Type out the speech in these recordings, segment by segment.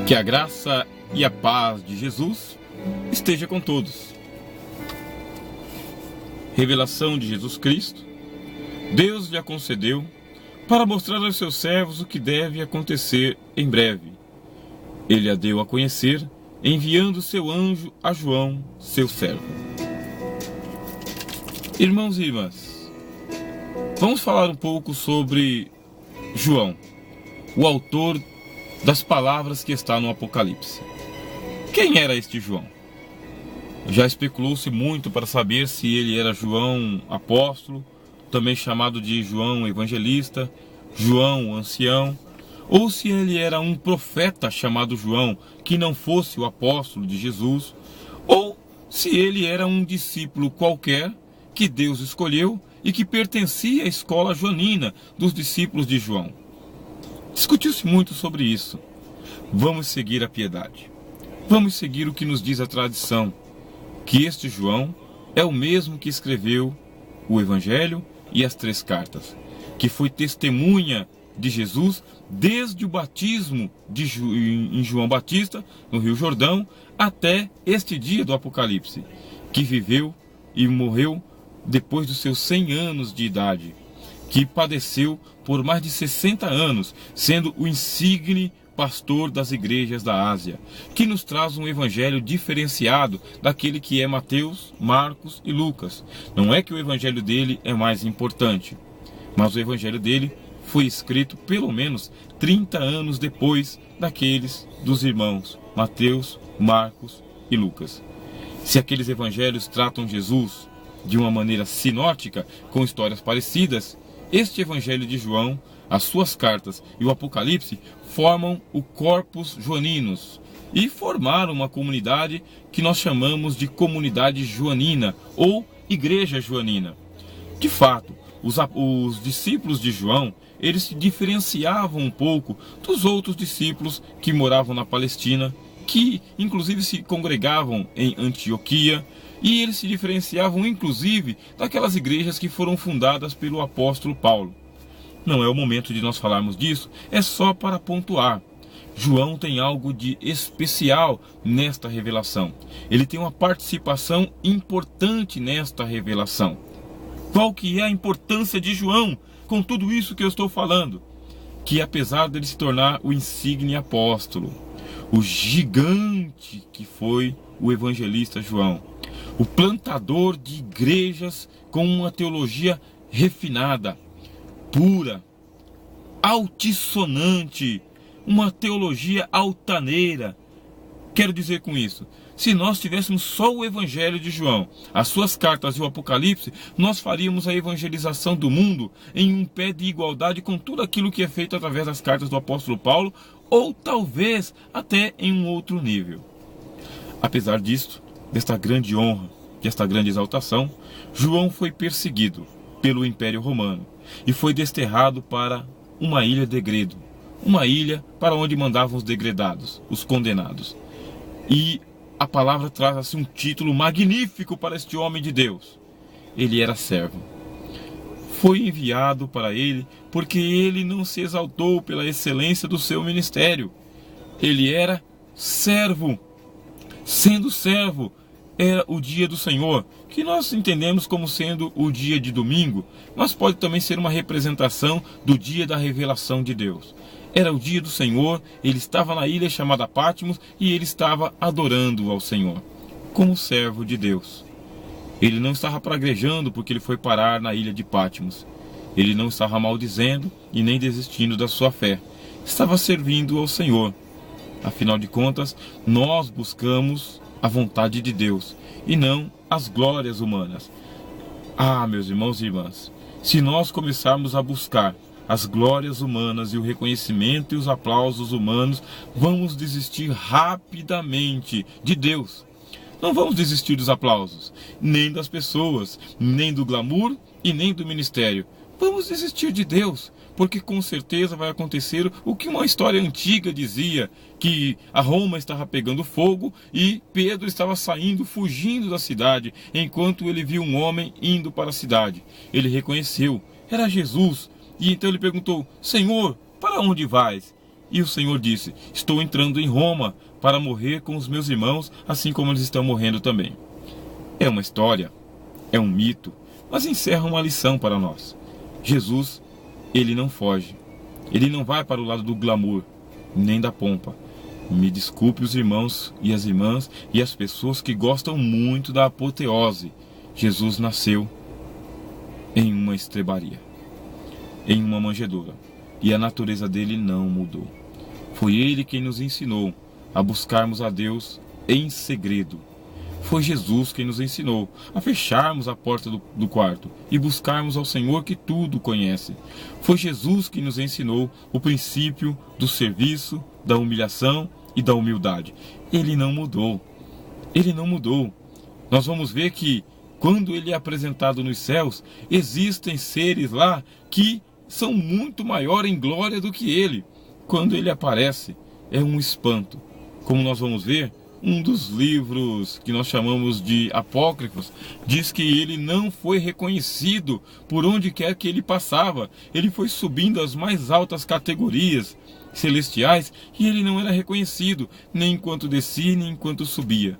Que a graça e a paz de Jesus esteja com todos. Revelação de Jesus Cristo, Deus lhe concedeu para mostrar aos seus servos o que deve acontecer em breve. Ele a deu a conhecer, enviando seu anjo a João, seu servo. Irmãos e irmãs, vamos falar um pouco sobre João, o autor das palavras que está no Apocalipse. Quem era este João? Já especulou-se muito para saber se ele era João apóstolo, também chamado de João evangelista, João ancião, ou se ele era um profeta chamado João, que não fosse o apóstolo de Jesus, ou se ele era um discípulo qualquer que Deus escolheu e que pertencia à escola joanina dos discípulos de João. Discutiu-se muito sobre isso. Vamos seguir a piedade. Vamos seguir o que nos diz a tradição, que este João é o mesmo que escreveu o Evangelho e as 3 cartas, que foi testemunha de Jesus desde o batismo em João Batista, no Rio Jordão, até este dia do Apocalipse, que viveu e morreu depois dos seus 100 anos de idade, que padeceu por mais de 60 anos, sendo o insigne pastor das igrejas da Ásia, que nos traz um evangelho diferenciado daquele que é Mateus, Marcos e Lucas. Não é que o evangelho dele é mais importante, mas o evangelho dele foi escrito pelo menos 30 anos depois daqueles dos irmãos Mateus, Marcos e Lucas. Se aqueles evangelhos tratam Jesus de uma maneira sinótica, com histórias parecidas, este evangelho de João, as suas cartas e o Apocalipse formam o Corpus Joaninos e formaram uma comunidade que nós chamamos de comunidade joanina ou igreja joanina. De fato, os discípulos de João, eles se diferenciavam um pouco dos outros discípulos que moravam na Palestina, que inclusive se congregavam em Antioquia, e eles se diferenciavam inclusive daquelas igrejas que foram fundadas pelo apóstolo Paulo. Não é o momento de nós falarmos disso, é só para pontuar. João tem algo de especial nesta revelação. Ele tem uma participação importante nesta revelação. Qual que é a importância de João com tudo isso que eu estou falando? Que apesar dele se tornar o insigne apóstolo, o gigante que foi o evangelista João, o plantador de igrejas com uma teologia refinada, pura, altissonante, uma teologia altaneira. Quero dizer com isso, se nós tivéssemos só o Evangelho de João, as suas cartas e o Apocalipse, nós faríamos a evangelização do mundo em um pé de igualdade com tudo aquilo que é feito através das cartas do apóstolo Paulo, ou talvez até em um outro nível. Apesar disto, desta grande honra, desta grande exaltação, João foi perseguido pelo Império Romano e foi desterrado para uma ilha degredo, uma ilha para onde mandavam os degredados, os condenados. E a palavra traz assim um título magnífico para este homem de Deus. Ele era servo. Foi enviado para ele porque ele não se exaltou pela excelência do seu ministério. Ele era servo. Sendo servo, era o dia do Senhor, que nós entendemos como sendo o dia de domingo, mas pode também ser uma representação do dia da revelação de Deus. Era o dia do Senhor, ele estava na ilha chamada Patmos e ele estava adorando ao Senhor, como servo de Deus. Ele não estava praguejando porque ele foi parar na ilha de Patmos. Ele não estava maldizendo e nem desistindo da sua fé. Estava servindo ao Senhor. Afinal de contas, nós buscamos a vontade de Deus e não as glórias humanas. Ah, meus irmãos e irmãs, se nós começarmos a buscar as glórias humanas e o reconhecimento e os aplausos humanos, vamos desistir rapidamente de Deus. Não vamos desistir dos aplausos, nem das pessoas, nem do glamour e nem do ministério. Vamos desistir de Deus, porque com certeza vai acontecer o que uma história antiga dizia, que a Roma estava pegando fogo e Pedro estava saindo, fugindo da cidade, enquanto ele viu um homem indo para a cidade. Ele reconheceu, era Jesus, e então ele perguntou: Senhor, para onde vais? E o Senhor disse: estou entrando em Roma para morrer com os meus irmãos, assim como eles estão morrendo também. É uma história, é um mito, mas encerra uma lição para nós. Jesus, ele não foge. Ele não vai para o lado do glamour, nem da pompa. Me desculpe os irmãos e as irmãs e as pessoas que gostam muito da apoteose. Jesus nasceu em uma estrebaria, em uma manjedoura, e a natureza dele não mudou. Foi ele quem nos ensinou a buscarmos a Deus em segredo. Foi Jesus quem nos ensinou a fecharmos a porta do quarto e buscarmos ao Senhor que tudo conhece. Foi Jesus que nos ensinou o princípio do serviço, da humilhação e da humildade. Ele não mudou. Ele não mudou. Nós vamos ver que quando ele é apresentado nos céus, existem seres lá que são muito maiores em glória do que ele. Quando ele aparece, é um espanto. Como nós vamos ver, um dos livros que nós chamamos de apócrifos diz que ele não foi reconhecido por onde quer que ele passava. Ele foi subindo às mais altas categorias celestiais e ele não era reconhecido, nem enquanto descia, nem enquanto subia.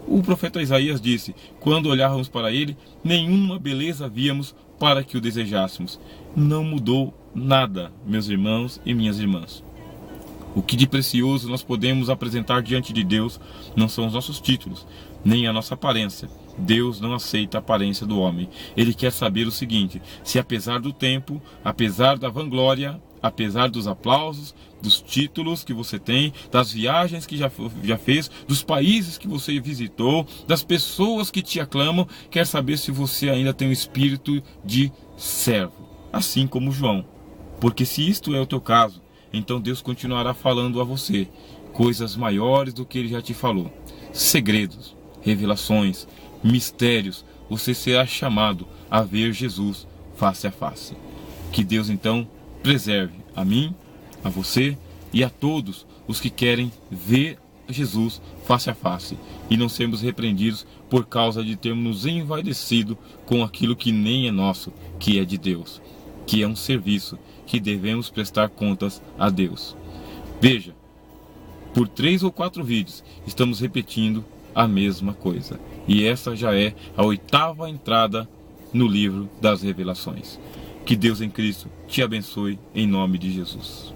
O profeta Isaías disse: quando olhávamos para ele, nenhuma beleza víamos para que o desejássemos. Não mudou nada, meus irmãos e minhas irmãs. O que de precioso nós podemos apresentar diante de Deus não são os nossos títulos, nem a nossa aparência. Deus não aceita a aparência do homem. Ele quer saber o seguinte: se apesar do tempo, apesar da vanglória, apesar dos aplausos, dos títulos que você tem, das viagens que já fez, dos países que você visitou, das pessoas que te aclamam, quer saber se você ainda tem um espírito de servo, assim como João. Porque se isto é o teu caso, então Deus continuará falando a você coisas maiores do que Ele já te falou. Segredos, revelações, mistérios. Você será chamado a ver Jesus face a face. Que Deus então preserve a mim, a você e a todos os que querem ver Jesus face a face e não sermos repreendidos por causa de termos nos envaidecido com aquilo que nem é nosso, que é de Deus, que é um serviço que devemos prestar contas a Deus. Veja, por 3 ou 4 vídeos estamos repetindo a mesma coisa. E essa já é a 8ª entrada no livro das Revelações. Que Deus em Cristo te abençoe em nome de Jesus.